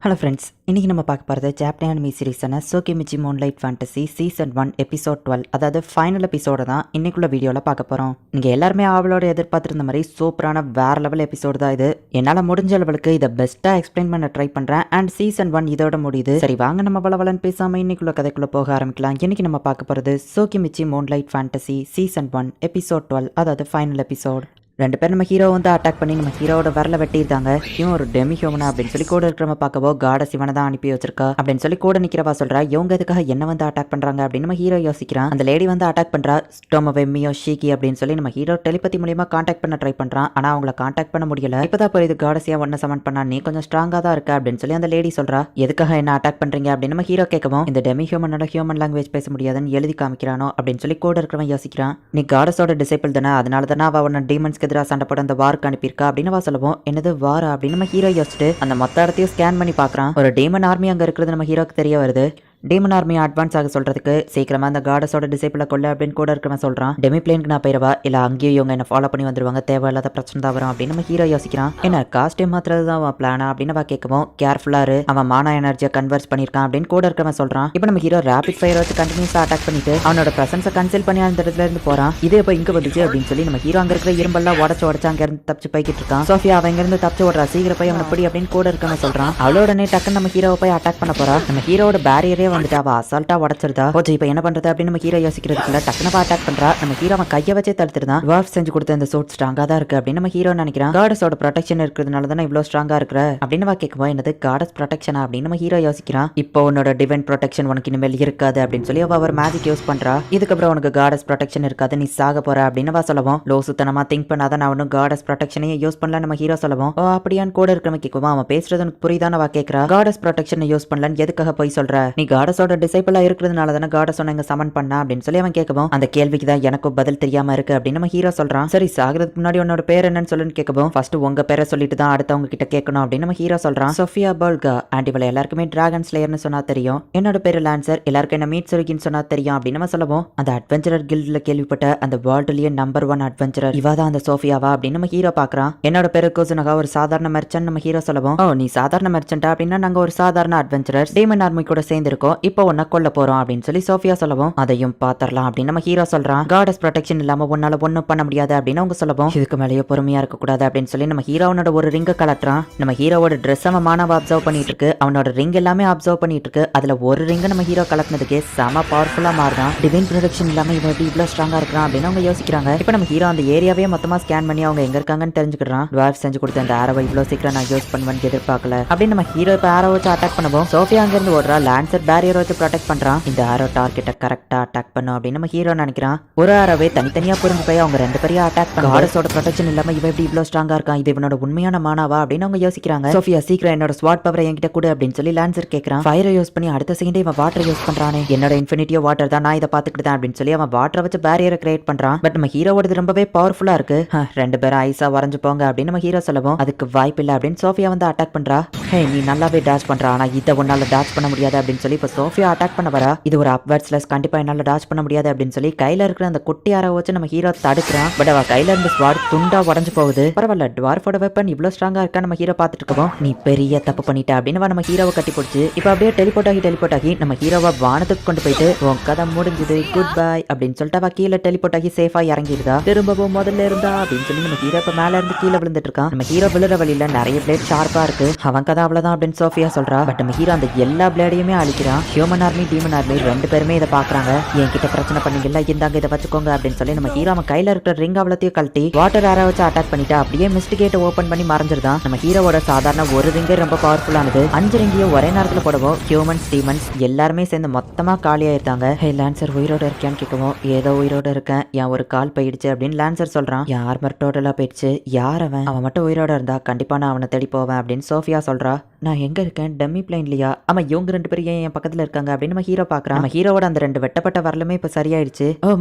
Hello friends, இன்றைக்கி நம்ம பார்க்க போகிறது ஜாப்பனீஸ் அனிமி சீரிஸான Tsukimichi moonlight fantasy season 1 episode 12, அதாவது ஃபைனல் எபிசோட தான் இன்னைக்குள்ள வீடியோவில் பார்க்க போகிறோம். நீங்கள் எல்லாருமே ஆவலோட எதிர்பார்த்துருந்த மாதிரி சூப்பரான வேறு லெவல் எபிசோடு தான் இது. என்னால் முடிஞ்ச அளவுக்கு இதை பெஸ்ட்டாக எக்ஸ்பிளைன் பண்ண ட்ரை பண்ணுறேன். அண்ட் சீசன் 1 இதோட முடியுது. சரி வாங்க நம்ம வளவலன்னு பேசாமல் இன்னைக்குள்ள கதைக்குள்ளே போக ஆரம்பிக்கலாம். இன்றைக்கி நம்ம பார்க்க போகிறது சோகிமிச்சி மூன்லைட் ஃபேண்டசி சீசன் 1 எபிசோட் 12, அதாவது ஃபைனல் எபிசோட். ரெண்டு பேர் நம்ம ஹீரோ வந்து அட்டாக் பண்ணி நம்ம ஹீரோட வரல வெட்டியிருந்தாங்க. இவன் ஒரு டெமி ஹியூமனா அப்படின்னு சொல்லி கூட இருக்கிறவங்க பார்க்கவோ காடஸ் இவனை தான் அனுப்பி வச்சிருக்கா அப்படின்னு சொல்லி கூட நிக்கிறவா சொல்றா. இவங்க எதுக்காக என்ன வந்து அட்டாக் பண்றாங்க அப்படின்னு நம்ம ஹீரோ யோசிக்கிறான். அந்த லேடி வந்து அட்டாக் பண்றா ஸ்டோமோவெமியோ ஷீகி அப்படின்னு சொல்லி நம்ம ஹீரோ டெலிபதி மூலியமா கான்டாக்ட் பண்ண ட்ரை பண்றான். ஆனா அவங்கள கான்டாக்ட் பண்ண முடியல. இப்பதான் புரியுது காடஸியா ஒன்ன சமன் பண்ணா நீ கொஞ்சம் ஸ்ட்ராங்கா தான் இருக்க அப்படின்னு சொல்லி அந்த லேடி சொல்றா. எதுக்காக என்ன அட்டாக் பண்றீங்க அப்படின்னு நம்ம ஹீரோ கேட்கவும், இந்த டெமி ஹியூமனோட ஹியூமன் லாங்குவேஜ் பேச முடியாதுன்னு எழுதி காமிக்கிறானோ அப்படின்னு சொல்லி கூட இருக்கிறவன் யோசிக்கிறான். நீ காடஸோட டிசைபிள் தானே, அதனால தானே அவ உன்ன டீமன்ஸ்க்கு எதிராக சண்டை போட அந்த வாருக்கு அனுப்பியிருக்கா அப்படின்னு சொல்லுவோம். என்னது வாரா அப்படின்னு நம்ம ஹீரோ யோசிச்சுட்டு அந்த மொத்த இடத்தையும் ஸ்கேன் பண்ணி பார்க்கறான். ஒரு டீமன் ஆர்மி அங்க இருக்கிறது நம்ம ஹீரோக்கு தெரிய வருது. டீமன் ஆர்மி அட்வான்ஸ் ஆக சொல்றதுக்கு சீக்கிரமா அந்த காடஸோட டிசைபிள கொள்ள அப்படின்னு கூட இருக்கிறவன் சொல்றான். டெமி பிளேனுக்கு நான் போயிடவா இல்ல அங்கேயும் இவங்க என்ன ஃபாலோ பண்ணி வந்துருவாங்க, தேவையில்லாத பிரச்சனை தான் வரும் அப்படின்னு நம்ம ஹீரோ யோசிக்கிறான். என்ன காஸ்டியூம் மாத்துறது தான் அவன் பிளானா அப்படின்னு அவன் கேட்கவும், கேர்ஃபுல்லா இரு, அவன் மானா எனர்ஜியை கன்வெர்ஸ் பண்ணிருக்கான் அப்படின்னு கூட இருக்கிறவன் சொல்றான். இப்போ நம்ம ஹீரோ ரேபிட் ஃபயர் வச்சு கண்டினியூஸா அட்டாக் பண்ணிட்டு அவனோட பிரசன்ஸை கன்சீல் பண்ணி அந்த இடத்துல இருந்து போறான். இதே இப்போ இங்க வந்துச்சு அப்படின்னு சொல்லி நம்ம ஹீரோ அங்க இருக்கிற இரும்பெல்லாம் உடச்சு அங்க இருந்து தப்பிச்சு போய்கிட்டு இருக்கான். சோஃபியா அவன் இங்க இருந்து தப்பிச்சு ஓடுறா, சீக்கிரம் போய் அவனை பிடி அப்படின்னு கூட இருக்கவன் சொல்றான். அவளோடனே டக்குன்னு நம்ம ஹீரோவை போய் அட்டாக் பண்ண போறா. நம்ம ஹீரோட பேரியரே வந்துட்டு அவ அசால்ட்டா உடச்சிருதா. ஓகே இப்போ என்ன பண்றது அப்படின்னு நம்ம ஹீரோ யோசிக்கிறதுக்குள்ள டக்குனு அட்டாக் பண்றா. நம்ம ஹீரோ அவன் கையை வச்சே தடுத்துருந்தான். வார்ஃப் செஞ்சு கொடுத்த இந்த சூட் ஸ்ட்ராங்கா தான் இருக்கு அப்படின்னு நம்ம ஹீரோ நினைக்கிறான். காடஸோட ப்ரொடெக்ஷன் இருக்கிறதுனால தானே இவ்வளவு ஸ்ட்ராங்கா இருக்கிற அப்படின்னு வா கேட்குவோம். என்னது காடஸ் ப்ரொடெக்ஷனா அப்படின்னு நம்ம ஹீரோ யோசிக்கிறான். இப்போ உன்னோட டிவைன் ப்ரொடெக்ஷன் உனக்கு இனிமேல் இருக்காது அப்படின்னு சொல்லி அவ ஒரு மேஜிக் யூஸ் பண்றா. இதுக்கப்புறம் உனக்கு காடஸ் ப்ரொடெக்ஷன் இருக்காது, நீ சாக போற அப்படின்னு வா சொல்லவும். லோ சுத்தனமா திங்க் பண்ணாதான் நான் ஒன்னும் காடஸ் ப்ரொடெக்ஷனையே யூஸ் பண்ணல நம்ம ஹீரோ சொல்லவும். ஓ அப்படியான்னு கூட இருக்கிறவங்க கேட்குவோம். அவன் பேசுறது உனக்கு புரியுதான வா கேட்கறா. காடஸ் ப்ரொடெக்ஷன் யூஸ் பண்ணலன்னு எதுக்காக போய் சொல்ற, நீ காடஸோட டிசைபிளா இருக்கிறதுனால தானே காடஸ் உன்னை சமன் பண்ணா அப்படின்னு சொல்லி அவன் கேட்கவும், அந்த கேள்விக்கு தான் எனக்கும் பதில் தெரியாம இருக்கு அப்படின்னு நம்ம ஹீரோ சொல்றான். சரி சாகிறதுக்கு முன்னாடி உன்னோட பேர் என்னன்னு சொல்லுன்னு கேட்கவும், ஃபர்ஸ்ட் உங்க பேரை சொல்லிட்டு தான் அடுத்தவங்க கிட்ட கேட்கணும் அப்படின்னு நம்ம ஹீரோ சொல்றான். சோஃபியா போல்கா ஆண்ட் இவளை எல்லாருக்குமே டிராகன் ஸ்லேயர்னு சொன்னா தெரியும். என்னோட பேரு லான்சர், எல்லாருக்கும் என்ன மீட் சுருகின்னு சொன்னா தெரியும் அப்படின்னு நம்ம சொல்லவும், அந்த அட்வென்ச்சரர் கில்ட்ல கேள்விப்பட்ட அந்த வேர்ல்ட்லயே நம்பர் 1 அட்வென்ச்சரர் இவா தான் அந்த சோஃபியாவா அப்படின்னு நம்ம ஹீரோ பாக்குறான். என்னோட பேரு கோசுனகா, ஒரு சாதாரண மெர்ச்சன்ட் நம்ம ஹீரோ சொல்லவும், ஓ நீ சாதாரண மெர்ச்சன்டா அப்படின்னா நாங்க ஒரு சாதாரண அட்வென்ச்சரர் டீமன் ஆர்மி கூட சேர்ந்து இருக்கோம், இப்போ உன்னை கொல்ல போறோம் அப்படின்னு சொல்லி சோஃபியா சொல்லவும், அதையும் பாத்தரலாம் அப்படின்னு நம்ம ஹீரோ சொல்றான். காடஸ் ப்ரொடெக்ஷன் இல்லாம உன்னால ஒண்ணும் பண்ண முடியாது அப்படின்னு அவங்க சொல்லவும், இதுக்கு மேலேயே பொறுமையா இருக்க கூடாது அப்படின்னு சொல்லி நம்ம ஹீரோனோட ஒரு ரிங்க கலட்டுறான். நம்ம ஹீரோவோட ட்ரெஸ் அவன் மானவ அப்சர்வ் பண்ணிட்டு இருக்கு. அவனோட ரிங் எல்லாமே அப்சர்வ் பண்ணிட்டு இருக்கு. அதுல ஒரு ரிங்க நம்ம ஹீரோ கலட்டினதுக்கு செம பவர்ஃபுல்லா மாறுறான். டிவைன் ப்ரொடெக்ஷன் இல்லாம இவன் எப்படி இவ்வளவு ஸ்ட்ராங்கா இருக்கிறான் அப்படின்னு அவங்க யோசிக்கிறாங்க. இப்போ நம்ம ஹீரோ அந்த ஏரியாவே மொத்தமா ஸ்கேன் பண்ணி அவங்க எங்க இருக்காங்கன்னு தெரிஞ்சுக்கிறான். டுவார்ஃப் செஞ்சு கொடுத்த அந்த ஆரோவை இவ்வளவு சீக்கிரம் நான் யூஸ் பண்ணுவேன்னு எதிர்பார்க்கல அப்படின்னு நம்ம ஹீரோ இப்போ ஆரோ வச்சு அட்டாக் பண்ணுவோம். சோஃபியா அங்க இருந்து ஓடுறா. லான்சர் பேரியர் வச்சு ப்ரொடெக்ட் பண்றான். இந்த ஆரோ டார்கெட்டை கரெக்டா அட்டாக் பண்ணும் அப்படின்னு நம்ம ஹீரோ நினைக்கிறான். ஒரு ஆரோவே தனித்தனியா புரிஞ்சு போய் அவங்க ரெண்டு பேரையும் அட்டாக் பண்ண காடஸோட ப்ரொடெக்ஷன் இல்லாம இவன் எப்படி இவ்வளவு ஸ்ட்ராங்கா இருக்கான், இது இவனோட உண்மையான மானாவா அப்படின்னு அவங்க யோசிக்கிறாங்க. சோஃபியா சீக்கிரம் என்னோட ஸ்வாட் பவரை என்கிட்ட கூட அப்படின்னு சொல்லி லான்சர் கேட்கறான். ஃபயரை யூஸ் பண்ணி அடுத்த செகண்டே இவன் வாட்டர் யூஸ் பண்றானே, என்னோட இன்ஃபினிட்டியோ வாட்டர் தான், நான் இதை பாத்துக்கிட்டேன் அப்படின்னு சொல்லி அவன் வாட்டரை வச்சு பேரியரை கிரியேட் பண்றான். பட் நம்ம ஹீரோவோடது ரொம்பவே பவர்ஃபுல்லா இருக்கு. ரெண்டு பேரும் ஐஸா வரைஞ்சு போங்க அப்படின்னு நம்ம ஹீரோ சொல்லவும், அதுக்கு வாய்ப்பு இல்லை அப்படின்னு சோஃபியா வந்து அட்டாக் பண்றா. ஹே நீ நல்லாவே டாச் பண்றா, ஆனா இதை உன்னால டாச் பண்ண முடியாது அப்படின்னு சொல்லி இப்போ சோஃபியா அட்டாக் பண்ண வரா. இது ஒரு அப்வர்ட் ஸ்லாஷ், கண்டிப்பா என்னால டாச் பண்ண முடியாது அப்படின்னு சொல்லி கையில இருக்கிற அந்த குட்டி ஆரோ வச்சு நம்ம ஹீரோ தடுக்கிறான். பட் அவ கையில இருந்து ஸ்வாட் துண்டா உடஞ்சு போகுது. பரவாயில்ல, டுவார்ஃபோட வெப்பன் இவ்வளவு ஸ்ட்ராங்கா இருக்கா நம்ம ஹீரோ பாத்துட்டு இருக்கோம். நீ பெரிய தப்பு பண்ணிட்ட அப்படின்னு நம்ம ஹீரோவை கட்டி பிடிச்சு இப்போ அப்படியே டெலிபோர்ட் ஆகி நம்ம ஹீரோவை வானத்துக்கு கொண்டு போயிட்டு உன் கதை முடிஞ்சது குட் பை அப்படின்னு சொல்லிட்டு அவ கீழே டெலிபோர்ட் ஆகி சேஃபா இறங்கிடுதா. திரும்பவும் முதல்ல இருந்தா அப்படின்னு சொல்லி நம்ம ஹீரோ இப்ப மேல இருந்து கீழே விழுந்துட்டு இருக்கான். நம்ம ஹீரோ விழுற வழியில நிறைய பிளேட் ஷார்ப்பா இருக்கு. அவன் கதை அவ்வளவுதான் அப்படின்னு சோஃபியா சொல்றா. பட் நம்ம ஹீரோ அந்த எல்லா பிளேடையுமே அழிக்கிறான். ஹியூமன் ஆர்மி டீமன் ஆர்மி ரெண்டு பேருமே இதை பாக்குறாங்க. என்கிட்ட பிரச்சனை பண்ணீங்கல்ல, இந்தாங்க இதை வச்சுக்கோங்க அப்படின்னு சொல்லி நம்ம ஹீரோ அவன் கையில இருக்கிற ரிங் அவ்வளத்தையும் கழட்டி வாட்டர் ஆரோ வச்சு அட்டாக் பண்ணிட்டு அப்படியே மிஸ்ட் கேட் ஓபன் பண்ணி மறைஞ்சிருதான். நம்ம ஹீரோவோட சாதாரண ஒரு ரிங்கே ரொம்ப பவர்ஃபுல்லானது. 5 ரிங்கையும் ஒரே நேரத்துல போடவும் ஹியூமன்ஸ் டீமன்ஸ் எல்லாருமே சேர்ந்து மொத்தமா காலி ஆயிருந்தாங்க. ஹே லான்சர் உயிரோட இருக்கியான்னு கேட்கவும், ஏதோ உயிரோட இருக்கேன், என் ஒரு கால் போயிடுச்சு அப்படின்னு லான்சர் சொல்றான். யார் மாதிரி டோட்டலா போயிடுச்சு, யார் அவன் மட்டும் உயிரோட இருந்தா கண்டிப்பா நான் அவனை தேடி போவேன் அப்படின்னு சோஃபியா சொல்றா. நான் எங்க இருக்கேன், டம்மி பிளைன்லயா, ஆமா இவங்க ரெண்டு பேரும் என் பக்கத்துல இருக்காங்க அப்படின்னு நம்ம ஹீரோ பாக்குறான். நம்ம ஹீரோவோட அந்த 2 வெட்டப்பட்ட வரலுமே இப்ப சரியாயிடுச்சு. ஓ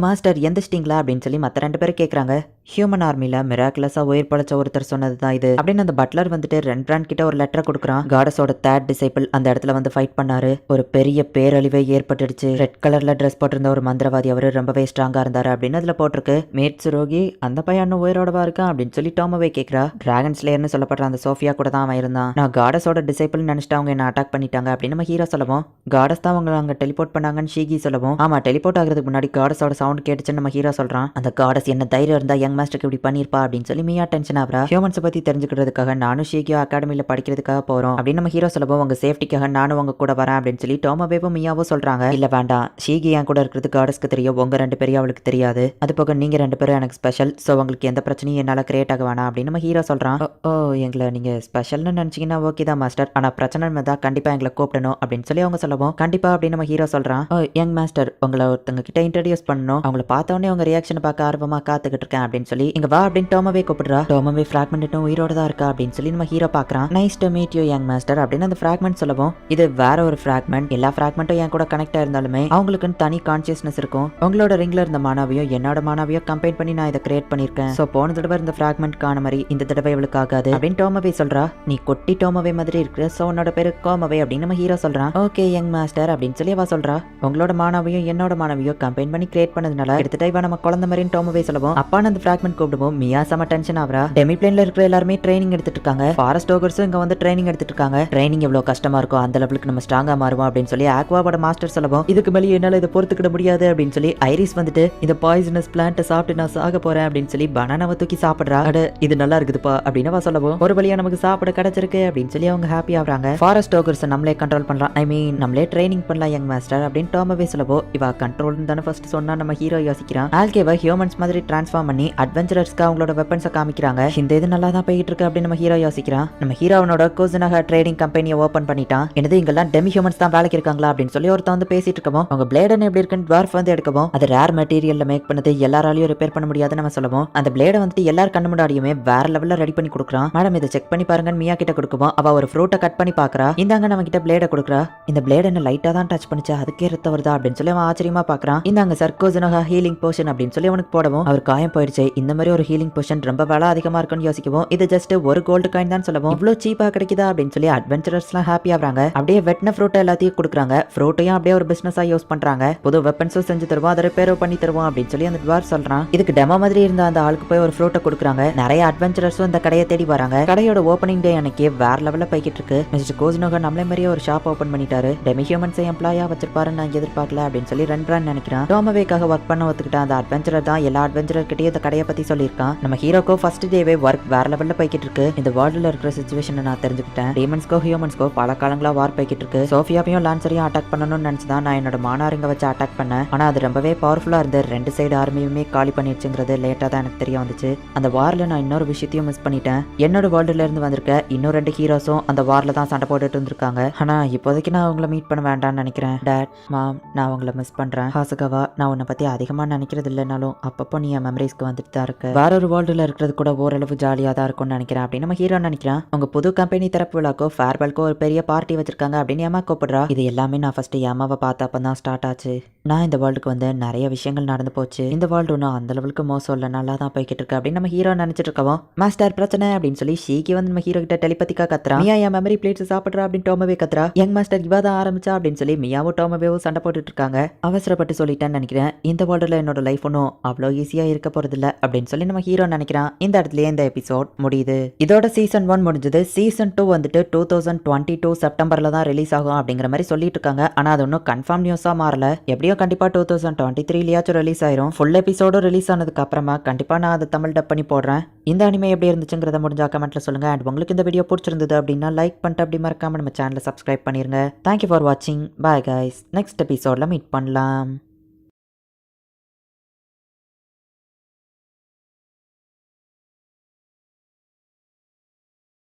மாஸ்டர் எந்திரிச்சிட்டீங்களா அப்படின்னு சொல்லி மத்த 2 பேரும் கேக்குறாங்க. ஹியூமன் ஆர்மில மிராக்குலஸா உயிர் பழைச்ச ஒருத்தர் சொன்னது தான் இது அப்படின்னு அந்த பட்லர் வந்துட்டு ரெம்பிராண்ட் கிட்ட ஒரு லெட்டர் கொடுக்குறான். காடஸோட தேர்ட் டிசைபிள் அந்த இடத்துல வந்து ஃபைட் பண்ணாரு. ஒரு பெரிய பேரழிவே ஏற்பட்டுடுச்சு. ரெட் கலர்ல ட்ரெஸ் போட்டிருந்த ஒரு மந்திரவாதி அவரு ரொம்பவே ஸ்ட்ராங்கா இருந்தாரு அப்படின்னு அதுல போட்டிருக்கு. மேட்சுரோகி அந்த பையன் உயிரோடவா இருக்கான் அப்படின்னு சொல்லி டோமோவே கேட்கிறா. டிராகன் ஸ்லேயர்னு சொல்லப்படுற அந்த சோஃபியா கூட தான் அவன் இருந்தான். நான் காடஸோட டிசைபிள் நினைச்சிட்டு அவங்க என்ன அட்டாக் பண்ணிட்டாங்க அப்படின்னு நம்ம ஹீரோ சொல்லவும், காடஸ் தான் அவங்க அங்க டெலிபோர்ட் பண்ணாங்கன்னு ஷீகி சொல்லவும், ஆமா டெலிபோர்ட் ஆகிறதுக்கு முன்னாடி காடஸோட சவுண்ட் கேட்டுச்சுன்னு நம்ம ஹீரோ சொல்றான். அந்த காடஸ் என்ன தைரியம் இருந்தா யங் மாஸ்டருக்கு இப்படி பண்ணிருப்பா அப்படின்னு சொல்லி மியா டென்ஷன் ஆகுறா. ஹியூமன்ஸ் பத்தி தெரிஞ்சுக்கிறதுக்காக நானும் ஷீகியோ அகாடமியில படிக்கிறதுக்காக போறோம் அப்படின்னு நம்ம ஹீரோ சொல்லவும், உங்க சேஃப்டிக்காக நானும் உங்க கூட வரேன் அப்படின்னு சொல்லி டோமோவேவும் மியாவும் சொல்றாங்க. இல்ல வேண்டாம், ஷீகி என் கூட இருக்கிறது காடஸ்க்கு தெரியும், உங்க 2 பேரையும் அவளுக்கு தெரியாது. அது போக நீங்க 2 பேரும் எனக்கு ஸ்பெஷல், சோ உங்களுக்கு எந்த பிரச்சனையும் என்னால கிரியேட் ஆக வேணாம் அப்படின்னு நம்ம ஹீரோ சொல்றான். ஓ எங்களை நீங்க ஸ்பெஷல்னு நினைச்சீங்கன்னா ஓகே தான் மாஸ்டர், ஆனா பிரச்சனை இருந்தா கண்டிப்பா எங்களை கூப்பிடணும் அப்படின்னு சொல்லி அவங்க சொல்லவும், கண்டிப்பா அப்படின்னு நம்ம ஹீரோ சொல்றான். ஓ யங் மாஸ்டர், உங்களை ஒருத்தங்க கிட்ட இன்ட்ரடியூஸ் பண்ணணும், அவங்கள பார்த்தோன்னே உங்க ரியாக்ஷன் பார்க்க ஆர்வமா காத்துக்கிட்டு இருக்கேன் அப்படின்னு சொல்லி இங்க வா அப்படின்னு டோமோவே கூப்பிடுறா. டோமோவே ஃபிராக்மெண்ட்டும் உயிரோட தான் இருக்கா அப்படின்னு சொல்லி நம்ம ஹீரோ பாக்குறான். Nice to meet you young master அப்படின்னு அந்த ஃபிராக்மெண்ட் சொல்லவும், இது வேற ஒரு ஃபிராக்மெண்ட், எல்லா ஃபிராக்மெண்ட்டும் என் கூட கனெக்ட் ஆயிருந்தாலுமே அவங்களுக்குன்னு தனி கான்சியஸ்னஸ் இருக்கும். உங்களோட ரிங்ல இருந்த மானாவையும் என்னோட மானாவையும் கம்பைன் பண்ணி நான் இதை கிரியேட் பண்ணிருக்கேன். சோ போன தடவை இருந்த ஃபிராக்மெண்ட் காண மாதிரி இந்த தடவை இவளுக்கு ஆகாது அப்படின்னு டோமோவே சொல்றா. நீ கொட்டி டோமோவே மாதிரி இருக்கிற, சோ உன்னோட பேரு கோமோவே அப்படின்னு நம்ம ஹீரோ சொல்றான். ஓகே யங் மாஸ்டர் அப்படின்னு சொல்லி அவ சொல்றா. உங்களோட மானாவையும் என்னோட மானாவையும் கம்பைன் பண்ணி கிரியேட் பண்ணதுனால எடுத்துட்டு இவ நம்ம குழந்தை மாதிரி டோமோவே சொல்லவும், அப்பான்னு அந்த ஃபிராக்மெண்ட் கூப்பிடுவோம். மியா செம டென்ஷன் ஆவரா. டெமி பிளேன்ல இருக்கிற எல்லாருமே ட்ரைனிங் எடுத்துட்டு இருக்காங்க. ஃபாரஸ்ட் டோகர்ஸும் இங்க வந்து ட்ரைனிங் எடுத்துட்டு இருக்காங்க. ட்ரைனிங் எவ்வளவு கஷ்டமா இருக்கும், அந்த லெவலுக்கு நம்ம ஸ்ட்ராங்கா மாறுவோம் அப்படின்னு சொல்லி ஆக்வாவோட மாஸ்டர் சொல்லவும், இதுக்கு மேலே என்னால இதை பொறுத்துக்கிட முடியாது அப்படின்னு சொல்லி ஐரிஸ் வந்துட்டு இந்த பாய்சனஸ் பிளான்ட்டை சாப்பிட்டு நான் சாக போறேன் அப்படின்னு சொல்லி பனானாவை தூக்கி சாப்பிடுறா. அட இது நல்லா இருக்குதுப்பா அப்படின்னு அவ சொல்லவும், ஒரு வழியா நமக்கு சாப்பிட கிடைச்சிருக்கு அப்படின்னு சொல்லி அவங்க ஹாப்பி ஆகுறாங்க. ஃபாரஸ்ட் டோகர்ஸ் நம்மளே கண்ட்ரோல் பண்ணலாம், ஐ மீன் நம்மளே ட்ரைனிங் பண்ணலாம் யங் மாஸ்டர் அப்படின்னு டோமோவே சொல்லவோ, இவ கண்ட்ரோல் தானே ஃபர்ஸ்ட் சொன்னா நம்ம ஹீரோ யோசிக்கிறான். ஆல்கேவை ஹியூமன்ஸ் மாதிரி டிரான்ஸ்ஃபார்ம் பண்ணி அட்வென்ச்சரர்ஸ்க்கு அவங்களோட வெப்பன்ஸை காமிக்கிறாங்க. இந்த இது நல்லா தான் போயிட்டு இருக்கு அப்படின்னு நம்ம ஹீரோ யோசிக்கிறான். நம்ம ஹீரோவனோட கோசனாக ட்ரேடிங் கம்பெனியை ஓபன் பண்ணிட்டான். என்னது இங்கெல்லாம் டெமி ஹியூமன்ஸ் தான் வேலைக்கு இருக்காங்களா அப்படின்னு சொல்லி ஒருத்தன் வந்து பேசிட்டு இருக்கவும், அவங்க பிளேடன் எப்படி இருக்குன்னு ட்வார்ஃப் வந்து எடுக்கவும், அது ரேர் மெட்டீரியல்ல மேக் பண்ணது எல்லாராலையும் ரிப்பேர் பண்ண முடியாதுன்னு நம்ம சொல்லுவோம். அந்த பிளேடை வந்துட்டு எல்லார் கண்ணு முன்னாடியுமே வேற லெவல்ல ரெடி பண்ணி கொடுக்குறான். மேடம் இதை செக் பண்ணி பாருங்கன்னு மியா கிட்ட கொடுக்கவும், அவ ஒரு ஃப்ரூட்டை கட் பண்ணி பாக்குறா. இந்தாங்க நம்ம கிட்ட பிளேடை கொடுக்குறா. இந்த பிளேட் என்ன லைட்டா தான் டச் பண்ணிச்சா, அதுக்கே ரத்த வருதா அப்படின்னு சொல்லி அவன் ஆச்சரியமா பாக்குறான். இந்தாங்க சர்க்கோசனோக ஹீலிங் போஷன் அப்படின்னு சொல்லி அவனுக்கு போடவும், அவர் காயம் போயிடுச்சு, இந்த மாதிரி ஒரு ஹீலிங் போஷன் ரொம்ப வேலை அதிகமா இருக்குன்னு யோசிக்கவும், இது ஜஸ்ட் ஒரு கோல்டு காயின் தான் சொல்லவும், இவ்வளவு சீப்பா கிடைக்குதா அப்படின்னு சொல்லி அட்வென்ச்சரர்ஸ்லாம் ஹாப்பி ஆகுறாங்க. அப்படியே வெட்டின ஃப்ரூட் எல்லாத்தையும் கொடுக்குறாங்க. ஃப்ரூட்டையும் அப்படியே ஒரு பிசினஸா யூஸ் பண்றாங்க. புது வெப்பன்ஸும் செஞ்சு தருவோம், அதை ரிப்பேர் பண்ணி தருவோம் அப்படின்னு சொல்லி அந்த ட்வார் சொல்றான். இதுக்கு டெமோ மாதிரி இருந்த அந்த ஆளுக்கு போய் ஒரு ஃப்ரூட்டை கொடுக்குறாங்க. நிறைய அட்வென்ச்சரர்ஸும் இந்த கடையை தேடி வராங்க. கடையோட ஓப்பனிங் டே அன்னைக்கு வேற லெவல்ல போய்கிட்டு இருக்கு. மிஸ்டர் கோஸ்னோக நம்மளே மாதிரியே ஒரு ஷாப் ஓபன் பண்ணிட்டாரு. டெமி ஹியூமன்ஸை எம்ப்ளாயா வச்சிருப்பாருன்னு நான் எதிர்பார்க்கல அப்படின்னு சொல்லி ரெண்டான்னு நினைக்கிறேன். டோமோவேக்காக ஒர்க் பண்ண ஒத்துக்கிட்ட அந்த அட்வென்ச்சரர் தான் எல்லா அட்வென்ச்சரர் கிட்டயும் இந்த கடையை பத்தி சொல்லியிருக்கான். நம்ம ஹீரோக்கோ ஃபர்ஸ்ட் டேவே ஒர்க் வேற லெவல்ல போய்கிட்டு இருக்கு. இந்த வேர்ல்டுல இருக்கிற சிச்சுவேஷனை நான் தெரிஞ்சுக்கிட்டேன். டீமன்ஸ்கோ ஹியூமன்ஸ்கோ பல காலங்களா வார் போய்கிட்டு இருக்கு. சோஃபியாவையும் லான்சரையும் அட்டாக் பண்ணணும்னு நினைச்சுதான் நான் என்னோட மானாரிங்க வச்சு அட்டாக் பண்ணேன். ஆனா அது ரொம்பவே பவர்ஃபுல்லா இருந்து 2 சைடு ஆர்மியுமே காலி பண்ணிடுச்சுங்கிறது லேட்டா தான் எனக்கு தெரிய வந்துச்சு. அந்த வார்ல நான் இன்னொரு விஷயத்தையும் மிஸ் பண்ணிட்டேன். என்னோட வேர்ல்டுல இருந்து வந்திருக்க இன்னும் 2 ஹீரோஸும் அந்த வார்ல தான் சண்டை போட்டுட்டு இருந்திருக்காங்க. ஆனா இப்போதைக்கு நான் அவங்கள மீட் பண்ண வேண்டாம்னு நினைக்கிறேன். டாட் மாம் நான் அவங்கள மிஸ் பண்றேன். ஹாசுகாவா நான் உன்னை பத்தி அதிகமா நினைக்கிறது இல்லைனாலும் அப்பப்போ நீ என் மெமரிஸ்க்கு வந்துட்டு தான் இருக்கு. வேற ஒரு வேர்ல்டுல இருக்கிறது கூட ஓரளவு ஜாலியா தான் இருக்கும்னு நினைக்கிறேன் அப்படின்னு நம்ம ஹீரோ நினைக்கிறான். அவங்க புது கம்பெனி திறப்பு விழாக்கோ ஃபேர்வெல்க்கோ ஒரு பெரிய பார்ட்டி வச்சிருக்காங்க அப்படின்னு ஏமா கூப்பிடுறா. இது எல்லாமே நான் ஃபர்ஸ்ட் ஏமாவை பார்த்தப்ப தான் ஸ்டார்ட் ஆச்சு. நான் இந்த வேர்ல்டுக்கு வந்து நிறைய விஷயங்கள் நடந்து போச்சு. இந்த வேர்ல்டு ஒன்றும் அந்த லெவலுக்கு மோசம் இல்லை, நல்லா தான் போய்கிட்டு இருக்கு அப்படின்னு நம்ம ஹீரோ நினைச்சிட்டு இருக்கவும், மாஸ்டர் பிரச்சனை அப்படின்னு சொல்லி ஷீக்கி வந்து நம்ம ஹீரோ கிட்ட டெலிபதிக்கா கத்துறா. மியா என் மெமரி பிளேட்ஸ் சாப்பிட்றா அப்படின்னு டோமோவே கத்துறா. யங் மாஸ்டர் இவ தான் ஆரம்பிச்சா அப்படின்னு சொல்லி மியாவும் டோமோவேவும் சண்டை போட்டுட்டு இருக்காங்க. அவசரப்பட்டு சொல்லிட்டேன்னு நினைக்கிறேன். இந்த வேர்ல்டுல என்னோட லைஃப் ஒன்றும் அவ்வளோ ஈஸியா இருக்க போறது இல்லை அப்படின்னு சொல்லி நம்ம ஹீரோ நினைக்கிறான். இந்த இடத்துலயே இந்த எபிசோட் முடியுது. இதோட சீசன் 1 முடிஞ்சது. சீசன் 2 வந்துட்டு 2022 செப்டம்பர்ல தான் ரிலீஸ் ஆகும் அப்படிங்கிற மாதிரி சொல்லிட்டு இருக்காங்க. ஆனா அது ஒன்றும் கன்ஃபார்ம் நியூஸா மாறல. எப்படியோ கண்டிப்பா 2023லயாச்சும் ரிலீஸ் ஆயிரும். ஃபுல் எபிசோடும் ரிலீஸ் ஆனதுக்கு அப்புறமா கண்டிப்பா நான் அதை தமிழ் டப் பண்ணி போடுறேன். இந்த அனிமே எப்படி இருந்துச்சுங்கிறத முடிஞ்சா கமெண்ட்ல சொல்லுங்க. அண்ட் உங்களுக்கு இந்த வீடியோ பிடிச்சிருந்தது அப்படின்னா லைக் பண்ணிட்டு அப்படி மறக்காம நம்ம சேனலை சப்ஸ்கிரைப் பண்ணிருங்க. தேங்க்யூ ஃபார் வாட்சிங். Bye guys. நெக்ஸ்ட் எபிசோட்ல மீட் பண்ணலாம்.